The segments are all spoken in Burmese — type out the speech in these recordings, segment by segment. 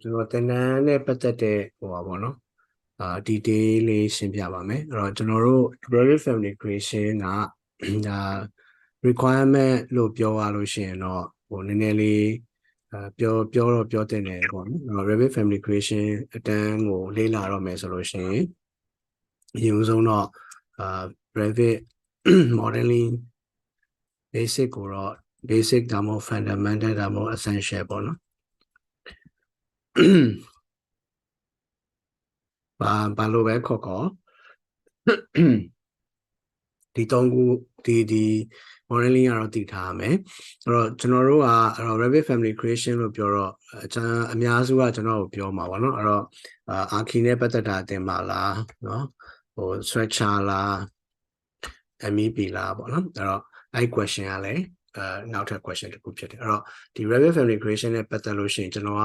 ကျွန်တော်တင်တန်းနဲ့ပတ်သက်တဲ့ဟိုပါပေါ့နော်detail လေးရှင်းပြပါမယ်အဲ့တော့ကျွန်တော်တို့ Revit Family Creation ကဒါ requirement လို့ပြောရလို့ရှိရင်တော့ဟိုနည်းနည်းလေးပြောတင်တယ်ပေါ့နော် Revit Family Creation အတန်းကိုလေ့လာတော့မယ်ဆိုလို့ရှိရင်အရင်ဆုံးတော့Revit modeling basic ကိုတော့ basic ဒါမှမဟုတ် fundamental ဒါမှမဟုတ် essential ပေါ့နော်ဘာလို့ပဲခေါ်ဒီ3ခုဒီ modeling ကတော့တည်ထားရမယ်အဲ့တော့ကျွန်တော်တို့ကRevit Family Creation လို့ပြောတော့အများစုကကျွန်တော်ကိုပြောမှာပါเนาะအဲ့တော့Archi နဲ့ပတ်သက်တာတင်ပါလားเนาะဟို structure လား MEP လားပေါ့နော်အဲ့တော့အဲ့ question ကလည်းနောက်ထပ် question တစ်ခုဖြစ်တယ်အဲ့တော့ဒီ Revit Family Creation နဲ့ပတ်သက်လို့ရှိရင်ကျွန်တော်က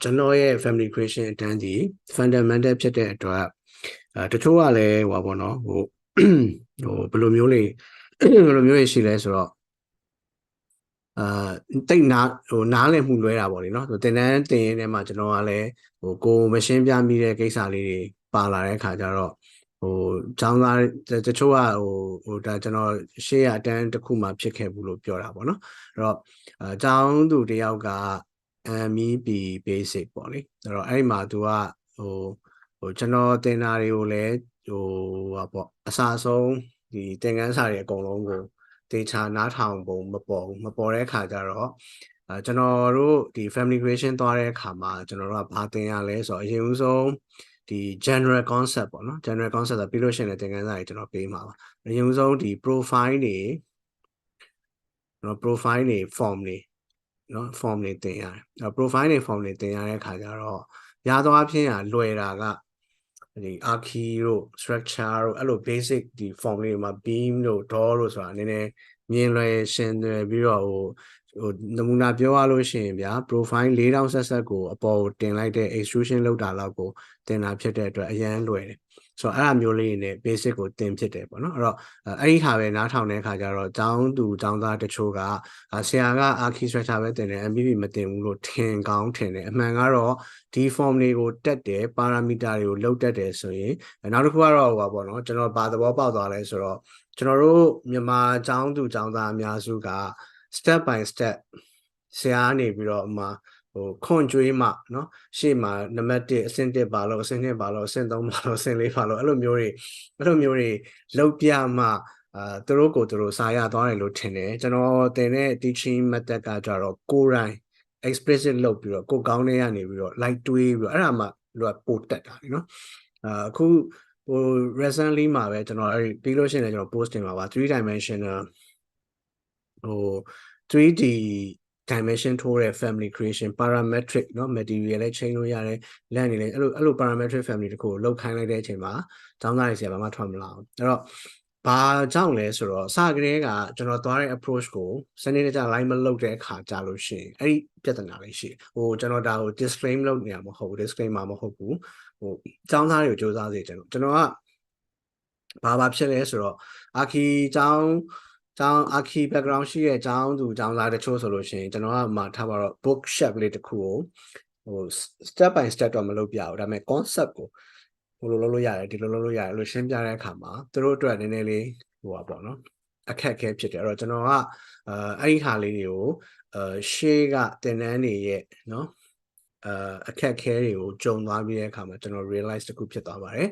ကျွန်တော်ရဲ့ Family Creation အတန်းဒီ fundamental ဖြစ်တဲ့အတွက်တချို့ကလည်းဟိုပါပေါ့နော်ဟိုဘယ်လိုမျိုးလေးရှိလဲဆိုတော့တိတ်နားလည်မှုလွဲတာပေါ့လေနော်တင်တန်းတင်ရင်းထဲမှာကျွန်တော်ကလည်းဟိုကိုမရှင်းပြမိတဲ့ကိစ္စလေးတွေပါလာတဲ့ခါကျတော့ဟိုကျောင်းသားတချို့ကဟိုဒါကျွန်တော်ရှေ့ရအတန်းတစ်ခုမှဖြစ်ခဲ့ဘူးလို့ပြောတာပေါ့နော်အဲ့တော့ကျောင်းသူတယောက်က MEP basic ပေါ့လေအဲ့တော့အဲ့မှာသူကဟိုကျွန်တော်တင်တာတွေကိုလည်းဟိုဟာပေါ့အစားဆုံးဒီသင်ခန်းစာတွေအကုန်လုံးကိုတေချာနားထောင်ပုံမပေါ်တဲ့အခါကျတော့ကျွန်တော်တို့ဒီ family creation သွားတဲ့အခါမှာကျွန်တော်တို့ကဘာသင်ရလဲဆိုတော့အရင်ဆုံးဒီ general concept ပေါ့နော် general concept ဆိုပြီးလို့ရှိရင်သင်ခန်းစာတွေကျွန်တော်ပေးမှာပါအရင်ဆုံးဒီ profile တွေform တွေနော် form တွေသင်ရတယ် profile တွေ form တွေသင်ရတဲ့အခါကျတော့ရသောအားဖြင့်လွယ်တာကဒီ archi တို့ structure တို့အဲ့လို basic ဒီ form လေးမှာ beam တို့ door တို့ဆိုတာနည်းနည်းမြင်လွယ်ရှင်းလွယ်ပြီးတော့ဟိုနမူနာပြောရလို့ရှိရင်ဗျာ profile 4000ဆက်ကိုအပေါ်ကိုတင်လိုက်တဲ့ extrusion လောက်တာလောက်ကိုတင်တာဖြစ်တဲ့အတွက်အရန်လွယ်တယ်ဆိုတော့အဲ့အမျိုးလေးနဲ့ basic ကိုတင်ဖြစ်တယ်ပေါ့နော်အဲ့တော့အဲ့ဒီဟာပဲနားထောင်တဲ့အခါကျတော့ကျောင်းသားတချို့ကဆရာက archi structure ပဲတင်တယ် MPP မတင်ဘူးလို့ထင်ကောင်းထင်တယ်အမှန်ကတော့ဒီ form တွေကိုတက်တယ်ပါရာမီတာတွေကိုလောက်တက်တယ်ဆိုရင်နောက်တစ်ခုကတော့ဟိုပါပေါ့နော်ကျွန်တော်ဘာသဘောပေါက်သွားလဲဆိုတော့ကျွန်တော်တို့မြန်မာကျောင်းသားအများစုက step by step ဆရာကနေပြီးတော့ဟိုခွန်ကြွေးမှเนาะရှေ့မှာနံပါတ်1အဆင့်1ပါလို့အဆင့်2ပါလို့အဆင့်3ပါလို့အဆင့်4ပါလို့အဲ့လိုမျိုးတွေလောက်ပြမှသူတို့ကိုသူတို့စာရသွားတယ်လို့ထင်တယ်ကျွန်တော်သင်တဲ့ teaching method ကကြတော့ကိုယ်တိုင် explicit လုပ်ပြီးတော့ကိုယ်ကောင်းတဲ့ကနေပြီးတော့ like တွေးပြီးတော့အဲ့ဒါမှလူကပို့တက်တာเนาะအခုဟို recently မှာပဲကျွန်တော်အဲ့ပြီးလို့ရှိရင်လည်းကျွန်တော် post တင်ပါပါ3 dimensional ဟို 3D dimension ထိုးတဲ့ family creation parametric เนาะ material လည်း change လို့ရတယ်လန့်နေလေအဲ့လို parametric family တခုကိုလောက်ခိုင်းလိုက်တဲ့အချိန်မှာကျောင်းသားတွေဆရာဘာမှထွက်မလာဘူးအဲ့တော့ဘာကြောင့်လဲဆိုတော့စကတည်းကကျွန်တော်သွားတဲ့ approach ကိုစနစ်တကျ line မလုပ်တဲ့အခါကြာလို့ရှိရင်အဲ့ဒီပြဿနာလေးရှိဟိုကျွန်တော်ဒါကို disclaim လုပ်နေရမှာမဟုတ်ဘူး disclaimer မဟုတ်ဘူးဟိုကျောင်းသားတွေကိုစူးစမ်းစေကျွန်တော်ကဘာဖြစ်လဲဆိုတော့ archi ကျောင်း archi background ရှိတဲ့ကျောင်းသားတချို့ဆိုလို့ရှိရင်ကျွန်တော်ကမှထားပါတော့ bookshop လေးတစ်ခုကိုဟို step by step တော့မလုပ်ပြဘူးဒါပေမဲ့ concept ကိုဟိုလိုလုပ်လို့ရတယ်ဒီလိုလုပ်လို့ရတယ်လို့ရှင်းပြတဲ့အခါမှာသူတို့အတွက်နည်းနည်းလေးဟိုပါပေါ့နော်အခက်အခဲဖြစ်တယ်အဲ့တော့ကျွန်တော်ကအဲ့ဒီဟာလေးတွေကိုရှေ့ကသင်တန်းတွေရဲ့နော်အခက်ခဲတွေကိုကြုံသွားပြီးတဲ့အခါမှာကျွန်တော် realize တခုဖြစ်သွားပါတယ်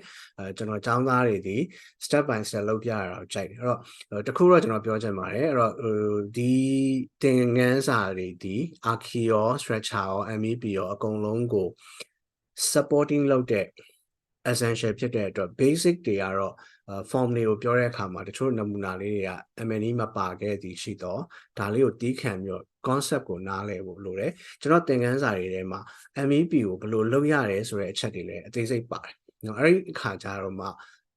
ကျွန်တော်ကျောင်းသားတွေဒီ step by step လုပ်ပြရတာကိုကြိုက်တယ်အဲ့တော့တခုတော့ကျွန်တော်ပြောချင်ပါတယ်အဲ့တော့ဒီသင်ခန်းစာတွေဒီ archi ရော structure ရော MEP ရောအကုန်လုံးကို supporting လုပ်တဲ့ essential ဖြစ်တဲ့အတွက် basic တွေကတော့form တွေကိုပြောတဲ့အခါမှာတချို့နမူနာလေးတွေက MNE မပါခဲ့သည်ရှိတော့ဒါလေးကိုတီးခံပြီးတော့ concept ကိုနားလည်ဖို့လိုတယ်ကျွန်တော်သင်ခန်းစာတွေထဲမှာ MEP ကိုဘယ်လိုလုပ်ရတယ်ဆိုတဲ့အချက်တွေလည်းအသေးစိတ်ပါတယ်နော်အဲ့ဒီအခါကျတော့မှ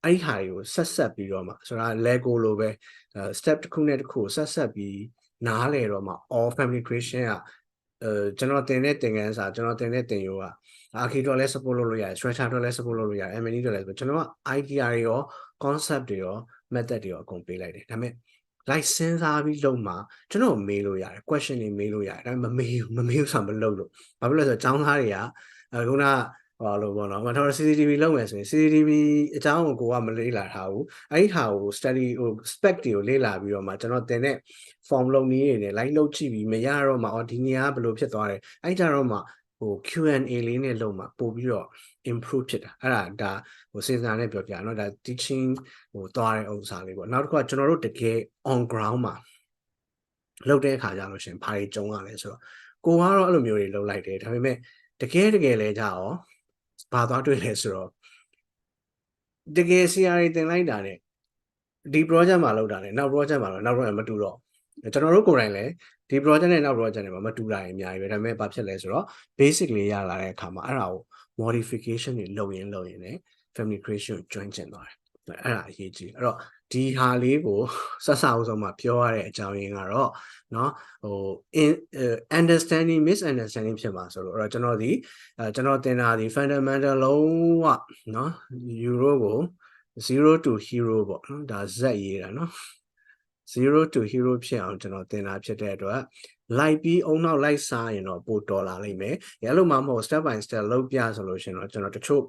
အဲ့ဒီဟာတွေကိုဆက်ပြီးတော့မှဆိုတာ Lego လိုပဲ step တစ်ခုနဲ့တစ်ခုကိုဆက်ပြီးနားလည်တော့မှ all family creation ကကျွန်တော်သင်တဲ့သင်ခန်းစာကျွန်တော်သင်တဲ့သင်ရိုးကarchi တော့လည်း support လုပ်လို့ရတယ် structure တော့လည်း support လုပ်လို့ရတယ် MNE တော့လည်းကျွန်တော်က idea တွေရော concept တွေရော method တွေရောအကုန်ပေးလိုက်တယ်ဒါပေမဲ့ license အားပြီးလုံးမှာကျွန်တော်မေးလို့ရတယ် question တွေမေးလို့ရတယ်ဒါပေမဲ့မမေးဘူးဆိုမလုပ်လို့ဘာဖြစ်လို့လဲဆိုတော့ចောင်းသားတွေကခုနဟောလို့ပေါ့နော်ကျွန်တော် CCTV လုပ်မယ်ဆိုရင် CCTV အကြောင်းကိုကမလေ့လာထားဘူးအဲ့ဒီဟာကို study ဟို spec တွေကိုလေ့လာပြီးတော့မှကျွန်တော်တင်တဲ့ form လုပ်နည်းတွေနဲ့ like လုပ်ကြည့်ပြီးမရတော့မှဒီနေရာကဘယ်လိုဖြစ်သွားတယ်အဲ့ကြတော့မှဟို Q&A လေးနဲ့လုပ်မှပို့ပြီးတော့ improve ဖြစ်တာအဲ့ဒါဟိုစဉ်းစားနဲ့ပြောပြเนาะဒါ teaching ဟိုသွားတဲ့ဥစ္စာလေးပေါ့နောက်တစ်ခုကကျွန်တော်တို့တကယ် on ground မှာလုပ်တဲ့အခါကျလို့ရှင်ဘာတွေကြုံရလဲဆိုတော့ကိုကတော့အဲ့လိုမျိုးတွေလုပ်လိုက်တယ်ဒါပေမဲ့တကယ်လဲကြရောဘာသွားတွေ့လဲဆိုတော့တကယ် CR တင်လိုက်တာ ਨੇ ဒီ project မှာလုပ်တာ ਨੇ နောက် project မှာတော့နောက် project မတူတော့ကျွန်တော်တို့ကိုယ်တိုင်လည်းဒီ project နဲ့နောက် project တွေမှာမတူတာအများကြီးပဲဒါပေမဲ့ဘာဖြစ်လဲဆိုတော့ basic လေးရလာတဲ့အခါမှာအဲ့ဒါကို modification တွေလုပ်ရင်လည်း family creation ကို join ကျင်သွားတယ်အဲ့ဒါအရေးကြီးအဲ့တော့ဒီဟာလေးကိုဆက်စအောင်ဆုံးမှာပြောရတဲ့အကြောင်းရင်းကတော့เนาะဟို understanding misunderstanding ဖြစ်မှာဆိုတော့အဲ့တော့ကျွန်တော်တင်တာဒီ fundamental လုံးဝเนาะ euro ကို0 to hero ပေါ့နော်ဒါ z ရေးတာနော်0 to hero ဖြစ်အောင်ကျွန်တော်တင်တာဖြစ်တဲ့အတွက်လိုက်ပြီးအုံနောက်လိုက်စားရင်တော့ပိုတော်လာလိမ့်မယ်။အဲ့လိုမှမဟုတ် step by step လုပ်ပြဆိုလို့ရှင်တော့ကျွန်တော်တချို့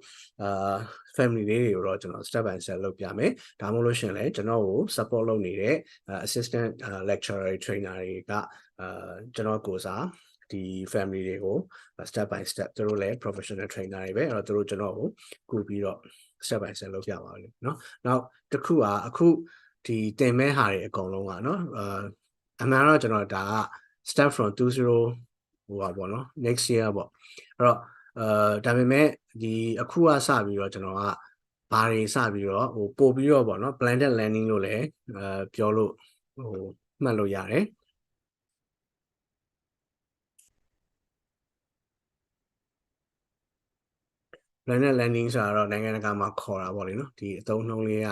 family လေးတွေကိုတော့ကျွန်တော် step by step လုပ်ပြမယ်။ဒါမှမဟုတ်လို့ရှင်လည်းကျွန်တော်ကို support လုပ်နေတဲ့ assistant lecturer trainer တွေကကျွန်တော်ကိုစားဒီ family တွေကို step by step သူတို့လည်း professional trainer တွေပဲအဲ့တော့သူတို့ကျွန်တော်ကိုကူပြီးတော့step by step လုပ်ပြပါလိမ့်เนาะနောက်တစ်ခုကအခုဒီတင်မဲ့ဟာတွေအကုန်လုံးကเนาะအမှန်တော့ကျွန်တော်ဒါက start from 20ဟိုပါပေါ့เนาะ next year ပေါ့အဲ့တော့ဒါပေမဲ့ဒီအခုကစပြီးတော့ကျွန်တော်ကဘာတွေစပြီးတော့ဟိုပို့ပြီးတော့ပေါ့เนาะ blended learning လို့လည်းပြောလို့ဟိုမှတ်လို့ရတယ် blended learning ဆိုတာတော့နိုင်ငံတကာမှာခေါ်တာပေါ့လေနော်ဒီအသုံးနှုန်းလေးက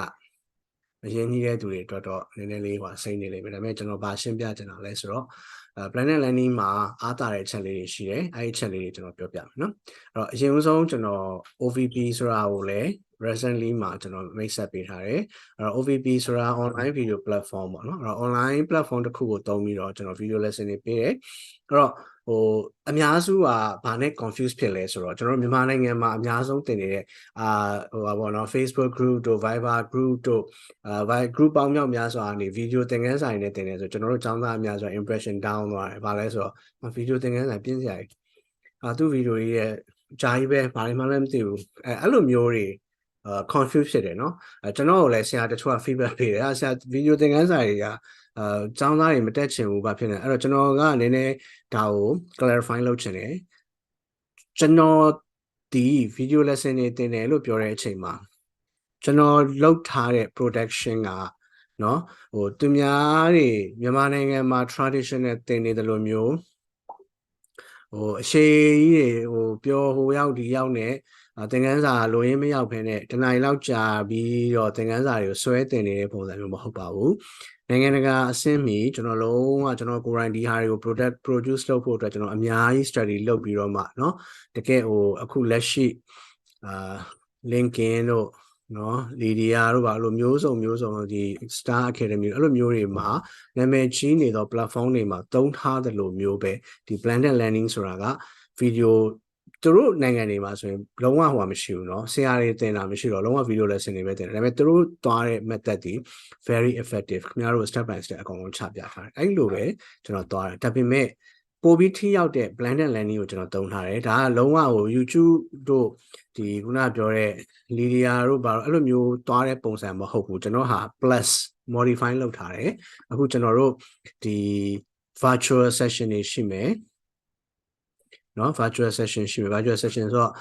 အရင်ကြီးတဲ့သူတွေအတွက်တော့နည်းနည်းလေးဟိုစိမ့်နေလိမ့်မယ်ဒါပေမဲ့ကျွန်တော်ဗာရှင်းပြချင်တာလဲဆိုတော့blended learning မှာအားတာတဲ့အချက်လေးတွေရှိတယ်အဲ့ဒီအချက်လေးတွေကျွန်တော်ပြောပြမယ်နော်အဲ့တော့အရင်ဆုံးကျွန်တော် OVP ဆိုတာကိုလည်း recently မှာကျွန်တော်မိတ်ဆက်ပေးထားတယ်အဲ့တော့ OVP ဆိုတာ online video platform ပေါ့နော်အဲ့တော့ online platform တစ်ခုကိုသုံးပြီးတော့ကျွန်တော် video lesson တွေပေးတယ်အဲ့တော့ဟိုအများစုကဘာနဲ့ confuse ဖြစ်လဲဆိုတော့ကျွန်တော်မြန်မာနိုင်ငံမှာအများဆုံးတင်နေတဲ့ဟိုပါပေါ့နော် Facebook group တို့ Viber group တို့group ပေါင်းမြောက်များစွာနေ video သင်ခန်းစာတွေနဲ့တင်နေဆိုကျွန်တော်တို့ကျောင်းသားအများစွာ impression down သွားတယ်ဘာလဲဆိုတော့ video သင်ခန်းစာပြင်းစရာကြီးသူ video ကြီးရဲ့ဂျာကြီးပဲဘာမှလည်းမသိဘူးအဲ့လိုမျိုးတွေconfuse ဖြစ်တယ်နော်ကျွန်တော်ကိုလည်းဆရာတချို့က feedback ပေးတယ်ဆရာ video သင်ခန်းစာတွေကကျောင်းသားတွေမတက်ချင်ဘူးဘာဖြစ်နေအဲ့တော့ကျွန်တော်ကနည်းနည်းဒါကို clarify လုပ်ချင်တယ်ကျွန်တော်ဒီ video lesson တွေတင်တယ်လို့ပြောတဲ့အချိန်မှာကျွန်တော်လုပ်ထားတဲ့ production ကเนาะဟိုသူများတွေမြန်မာနိုင်ငံမှာ traditional တင်နေတယ်လို့မျိုးဟိုအရှိကြီးတွေဟိုပြောဟိုရောက်ဒီရောက်နဲ့သင်ခန်းစာလိုရင်းမရောက်ဖ ೇನೆ တနိုင်လောက်ကြာပြီးတော့သင်ခန်းစာတွေကိုဆွဲတင်နေတဲ့ပုံစံမျိုးမဟုတ်ပါဘူးနိုင်ငံတကာအဆင့်မီကျွန်တော်လုံးဝကျွန်တော်ကိုယ်တိုင်ဒီဟာတွေကို produce လုပ်ဖို့အတွက်ကျွန်တော်အများကြီး study လုပ်ပြီးတော့မှเนาะတကယ်ဟိုအခုလက်ရှိLinkedIn တို့နော်လီဒီယာတို့ပါအဲ့လိုမျိုးစုံဒီ Star Academy အဲ့လိုမျိုးတွေမှာနာမည်ကြီးနေသော platform တွေမှာသုံးထားတယ်လို့မျိုးပဲဒီ blended learning ဆိုတာက video သူတို့နိုင်ငံတွေမှာဆိုရင်လုံးဝဟိုမရှိဘူးเนาะဆရာတွေသင်တာမရှိတော့လုံးဝ video lesson တွေပဲသင်တယ်ဒါပေမဲ့သူတို့သွားတဲ့ method ဒီ very effective ခင်ဗျားတို့ step by step အကုန်လုံးချပြထားတယ်အဲ့လိုပဲကျွန်တော်သွားတယ်ဒါပေမဲ့ပိုပြီးထိရောက်တဲ့ blended learning ကိုကျွန်တော်သုံးထားတယ်ဒါကလုံးဝဟို YouTube တို့ဒီခုနပြောတဲ့ Lydia တို့ဘာလို့အဲ့လိုမျိုးသွားတဲ့ပုံစံမဟုတ်ဘူးကျွန်တော်ဟာ plus modify လုပ်ထားတယ်အခုကျွန်တော်တို့ဒီ virtual session တွေရှိမယ်เนาะ virtual session ရှိမယ် virtual session ဆိုတော့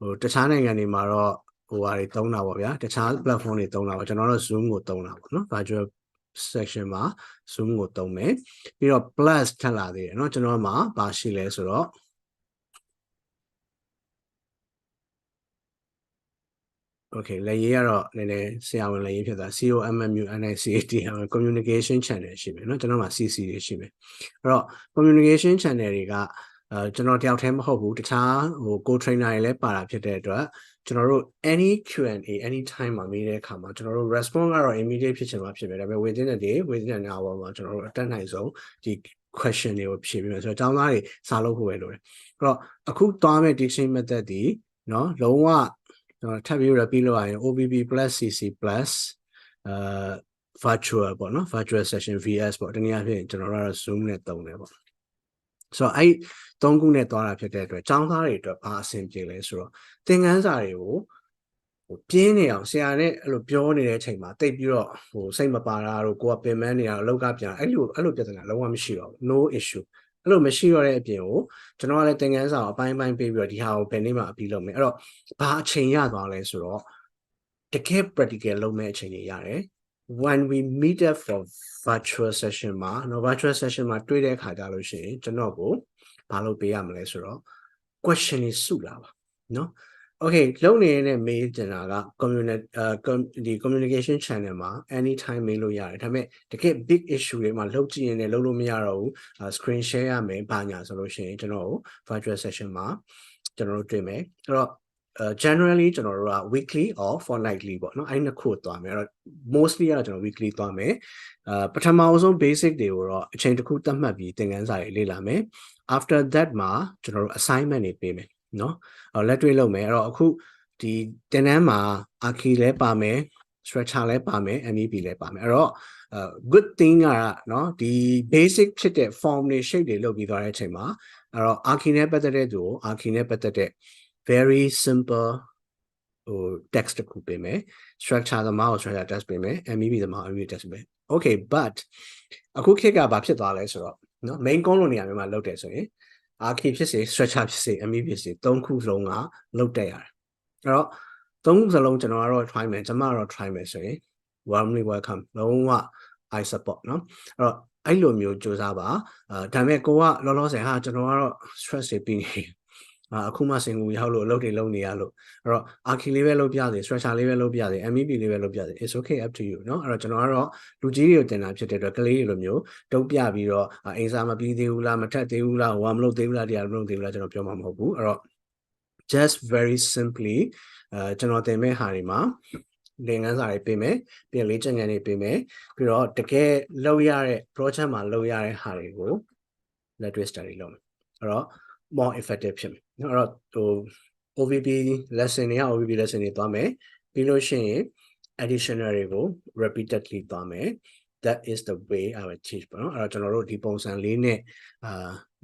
ဟိုတခြားနိုင်ငံတွေမှာတော့ဟိုဟာတွေသုံးတာပေါ့ဗျာတခြား platform တွေသုံးတာပေါ့ကျွန်တော်တို့ Zoom ကိုသုံးတာပေါ့เนาะ virtual section မှာ Zoom ကိုသုံးမယ်ပြီးတော့ plus ထပ်လာသေးတယ်เนาะကျွန်တော်မှာဘာရှိလဲဆိုတော့Okay လက်ရေးကတော့နည်းနည်းဆရာဝန်လက်ရေးဖြစ်သွား COMMUNICAT communication channel ရှိမယ်เนาะကျွန်တော်မှာ CC တွေရှိမယ်အဲ့တော့ communication channel တွေကကျွန်တော်တယောက်တည်းမဟုတ်ဘူးတခြားဟို co trainer တွေလည်းပါတာဖြစ်တဲ့အတွက် ကျွန်တော်တို့ any Q&A anytime မှာမေးတဲ့အခါမှာကျွန်တော်တို့ response ကတော့ immediate ဖြစ်ချင်မှာဖြစ်ပဲဒါပေမဲ့ within a day within an hour မှာကျွန်တော်တို့အတက်နိုင်ဆုံးဒီ question တွေကိုဖြေပြီးမှဆိုတော့ကျောင်းသားတွေစာလုပ်ဖို့ပဲလိုတယ်အဲ့တော့အခုသွားမဲ့ teaching method ဒီเนาะလုံးဝထပ်ပြီး repeat လုပ်ရရင် OBB plus CC plus virtual ပေါ့နော် virtual session VS ပေါ့တနည်းအားဖြင့်ကျွန်တော်တို့ကတော့ Zoom နဲ့တုံးတယ်ပေါ့ဆိုတော့အဲ့၃ခုနဲ့သွားတာဖြစ်တဲ့အတွက်ကျောင်းသားတွေအတွက်ဘာအဆင်ပြေလဲဆိုတော့သင်ခန်းစာတွေကိုပြင်းနေအောင်ဆရာနဲ့အဲ့လိုပြောနေတဲ့အချိန်မှာတိတ်ပြီးတော့စိတ်မပါတာတို့ကိုကပင်ပန်းနေတာအလောက်ကပြန်အဲ့လိုပြဿနာလုံးဝမရှိတော့ဘူး no issue အဲ့လိုမရှိတော့တဲ့အပြင်ကိုကျွန်တော်ကလည်းသင်ခန်းစာကိုအပိုင်းပေးပြီးတော့ဒီဟာကိုဘယ်နေ့မှအပြီးလုပ်မယ်အဲ့တော့ဘာအချိန်ရသွားလဲဆိုတော့တကယ် practical လုပ်မဲ့အချိန်တွေရတယ် when we meet up for virtual session မှာနော် virtual session မှာတွေ့တဲ့အခါကြလို့ရှိရင်ကျွန်တော်ကိုဘာလုပ်ပေးရမလဲဆိုတော့ question တွေစုလာပါနော် okay လုပ်နေတဲ့ mail ကျင်တာက communication channel မှာ anytime mail လို့ရတယ်ဒါပေမဲ့တကယ် big issue တွေမှာလုပ်ကြည့်ရင်လည်းလုပ်လို့မရတော့ဘူး screen share ရမယ်ဘာညာဆိုလို့ရှိရင်ကျွန်တော်ကို virtual session မှာကျွန်တော်တို့တွေ့မယ်အဲ့တော့generally ကျွန်တော်တို့က weekly or fortnightly ပေါ့နော်အဲ့နှစ်ခုသွားမယ်အဲ့တော့ mostly ကတော့ကျွန်တော် weekly သွားမယ်ပထမဆုံး basic တွေကိုတော့အချိန်တစ်ခုသတ်မှတ်ပြီးသင်ခန်းစာတွေလေ့လာမယ် after that မှာကျွန်တော်တို့ assignment တွေပေးမယ်နော်လက်တွေ့လုပ်မယ်အဲ့တော့အခုဒီသင်တန်းမှာ Archi လဲပါမယ် structure လဲပါမယ် MEP လဲပါမယ်အဲ့တော့good thing ကနော်ဒီ basic ဖြစ်တဲ့ form တွေ shape တွေလုပ်ပြီးသွားတဲ့အချိန်မှာအဲ့တော့ Archi နဲ့ပတ်သက်တဲ့သူကို Archi နဲ့ပတ်သက်တဲ့ very simple text တစ်ခုပေးမယ် structure သမားကို structure test ပေးမယ် MEP သမားကို MEP test ပေးမယ် okay but အခုခေတ်ကဘာဖြစ်သွားလဲဆိုတော့နော် main ကုန်းလိုနေရာမျိုးမှာလုပ်တယ်ဆိုရင် Archi ဖြစ်စေ structure ဖြစ်စေ MEP ဖြစ်စေ၃ခုလုံးကလုပ်တတ်ရတယ်အဲ့တော့၃ခုစလုံးကျွန်တော်ကတော့ try မယ်ကျွန်မကတော့ try မယ်ဆိုရင် warmly welcome လုံးဝ I support နော်အဲ့တော့အဲ့လိုမျိုးစူးစမ်းပါဒါပေမဲ့ကိုကလောလောဆယ်ဟာကျွန်တော်ကတော့ stress တွေပြီးနေအခုမှစင်ကူရောက်လို့အလုပ်တွေလုပ်နေရလို့အဲ့တော့ Archi လေးပဲလုပ်ပြစေ structure လေးပဲလုပ်ပြစေ MEP လေးပဲလုပ်ပြစေ it's okay up to you เนาะအဲ့တော့ကျွန်တော်ကတော့လူကြီးတွေကိုတင်တာဖြစ်တဲ့အတွက်ကလေးတွေလိုမျိုးတုံးပြပြီးတော့အင်စာမပြီးသေးဘူးလားမထက်သေးဘူးလားဟိုမလုပ်သေးဘူးလားတရားမလုပ်သေးဘူးလားကျွန်တော်ပြောမှာမဟုတ်ဘူးအဲ့တော့ just very simply ကျွန်တော်တင်မဲ့ဟာတွေမှာသင်ခန်းစာတွေပေးမယ်ပြီးလေ့ကျင့်ခန်းတွေပေးမယ်ပြီးတော့တကယ်လုပ်ရတဲ့ project မှာလုပ်ရတဲ့ဟာတွေကိုလက်တွေ့ study လုပ်မယ်အဲ့တော့ more effective ဖြစ်မယ်เนาะအဲ့တော့OVP lesson တွေက OVP lesson တွေသွားမယ်ပြီးလို့ရှိရင် additional တွေကို repeatedly သွားမယ် that is the way I will teach ပေါ့နော်အဲ့တော့ကျွန်တော်တို့ဒီပုံစံလေးနဲ့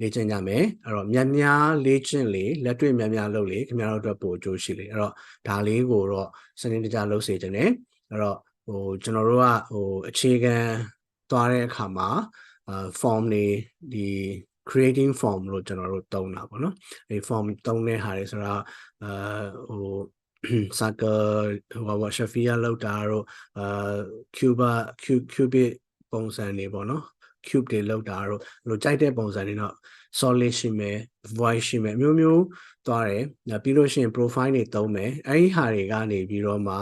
လေ့ကျင့်ကြမယ်အဲ့တော့များလေ့ကျင့်လေလက်တွေ့များလုပ်လေခင်ဗျားတို့အတွက်ပိုအကျိုးရှိလေအဲ့တော့ဒါလေးကိုတော့စနစ်တကျလုပ်စေချင်တယ်အဲ့တော့ကျွန်တော်တို့ကအခြေခံသွားတဲ့အခါမှာform တွေဒီ creating form လို့ကျွန်တော်တို့သုံးတာပေါ့နော်အဲ form သုံးတဲ့ဟာတွေဆိုတာcircle Shafia လောက်တာတို့cubic ပုံစံတွေပေါ့နော် cube တွေလောက်တာတို့လို့ကြိုက်တဲ့ပုံစံတွေတော့ solid ရှိမယ် void ရှိမယ်မျိုးသွားတယ်ပြီးလို့ရှိရင် profile တွေသုံးမယ်အဲဒီဟာတွေကနေပြီးတော့မှ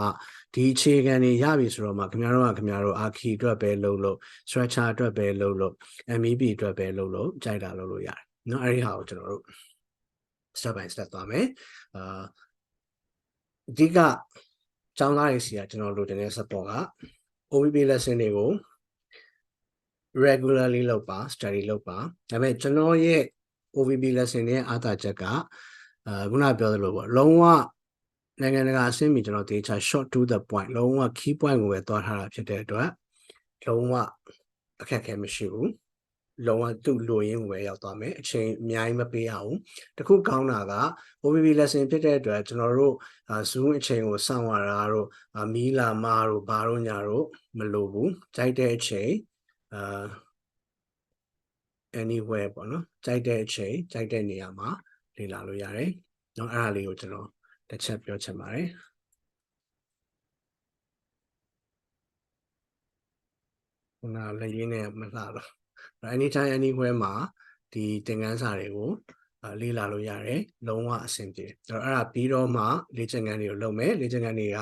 ဒီအခြေခံတွေရပြီဆိုတော့မှခင်ဗျားတို့ Archi အတွက်ပဲလုပ်လို့ structure အတွက်ပဲလုပ်လို့ MEP အတွက်ပဲလုပ်လို့ကြိုက်တာလုပ်လို့ရတယ်เนาะအဲဒီဟာကိုကျွန်တော်တို့ step by step သွားမယ်အဓိကကျောင်းသားတွေစီကကျွန်တော်တို့တင်တဲ့ support က OVP lesson တွေကို regularly လုပ်ပါ study လုပ်ပါဒါပေမဲ့ကျွန်တော်ရဲ့ OVP lesson ရဲ့အားသာချက်ကခုနပြောသလိုပေါ့လုံးဝနိုင်ငံတကာအဆင့်မီကျွန်တော်တေချာ short to the point လုံးဝ key point ကိုပဲသွားထားတာဖြစ်တဲ့အတွက်လုံးဝအခက်အခဲမရှိဘူးလုံးဝသူ့လိုရင်းကိုပဲရောက်သွားမယ်အချိန်အများကြီးမပေးရဘူးတခုကောင်းတာက OVP lesson ဖြစ်တဲ့အတွက်ကျွန်တော်တို့Zoom အချိန်ကိုစောင့်ရတာတို့မီးလာမတို့ဘာတို့ညာတို့မလိုဘူးကြိုက်တဲ့အချိန်anywhere ပေါ့နော်ကြိုက်တဲ့အချိန်ကြိုက်တဲ့နေရာမှာလေ့လာလို့ရတယ်เนาะအဲ့ဒါလေးကိုကျွန်တော်တစ်ချက်ပြောချင်ပါတယ်ခုနလည်းရင်းနေမလှတော့ anytime anywhere မှာဒီသင်ခန်းစာတွေကိုလေ့လာလို့ရတယ်လုံးဝအဆင်ပြေအဲ့ဒါပြီးတော့မှလေ့ကျင့်ခန်းတွေကိုလုပ်မယ်လေ့ကျင့်ခန်းတွေက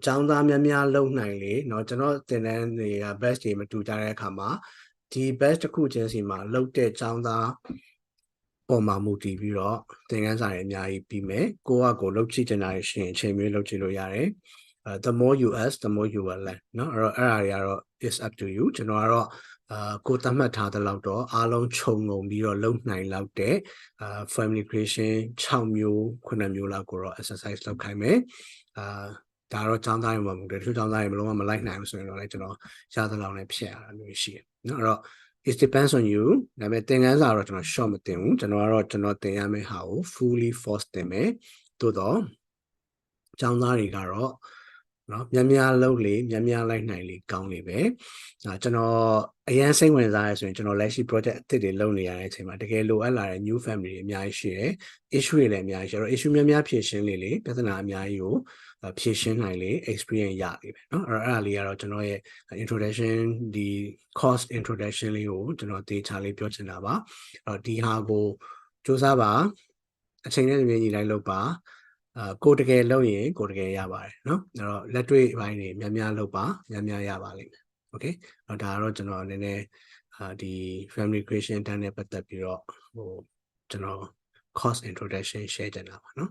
ကျောင်းသားများလုပ်နိုင်လေเนาะကျွန်တော်သင်တန်းတွေက batch တွေမတူကြတဲ့အခါမှာဒီ batch တစ်ခုချင်းစီမှာလုပ်တဲ့ကျောင်းသား ပေါ်မှာမူတည်ပြီးတော့သင်ခန်းစာတွေအများကြီးပြီးမယ်ကိုကလုပ်ကြည့်တင်တာရှင်အချိန်မျိုးလုပ်ကြည့်လို့ရတယ်the more you ask the more you will learn เนาะအဲ့ဒါတွေကတော့ is up to you ကျွန်တော်ကတော့ကိုသတ်မှတ်ထားတဲ့လောက်တော့အားလုံးခြုံငုံပြီးတော့လုပ်နိုင်လောက်တဲ့family creation 6မျိုး9မျိုးလောက်ကိုတော့ exercise လုပ်ခိုင်းမယ်ဒါတော့ចောင်းသားတွေမှာမဟုတ်တယ်တချို့ចောင်းသားတွေမလုံးဝမလိုက်နိုင်ဘူးဆိုရင်တော့လည်းကျွန်တော်ရသလောက်နဲ့ဖြည့်ရတာမျိုးရှိတယ်เนาะအဲ့တော့ it depends on you ဒါပေမဲ့သင်ခန်းစာတော့ကျွန်တော် short မတင်ဘူးကျွန်တော်ကတော့ကျွန်တော်သင်ရမယ့်ဟာကို fully force တင်မယ်သို့တော့ចောင်းသားတွေကတော့နော်များလုံးလေများလိုက်နိုင်လေကောင်းလေပဲကျွန်တော်အရန်စိတ်ဝင်စားရဆိုရင်ကျွန်တော်လက်ရှိ project အသစ်တွေလုပ်နေရတဲ့အချိန်မှာတကယ်လိုအပ်လာတဲ့ new family တွေအများကြီးရှိတယ် issue တွေလည်းအများကြီးရှိတော့ issue များဖြေရှင်းလေပြဿနာအများကြီးကိုဖြေရှင်းနိုင်လေ experience ရလေပဲเนาะအဲ့ဒါလေးကတော့ကျွန်တော်ရဲ့ introduction ဒီ course introduction လေးကိုကျွန်တော်တေချာလေးပြောချင်တာပါဒီဟာကိုစူးစမ်းပါအချိန်နဲ့တပြေးညီလိုက်လုပ်ပါကိုတကယ်လုပ်ရင်ကိုတကယ်ရပါတယ်เนาะအဲ့တော့လက်တွေ့ပိုင်းတွေများလုပ်ပါများရပါလိမ့်မယ်โอเคဒါကတော့ကျွန်တော်နည်းနည်းဒီ family creation တန်းနဲ့ပတ်သက်ပြီးတော့ကျွန်တော် course introduction share ချင်တာပါเนาะ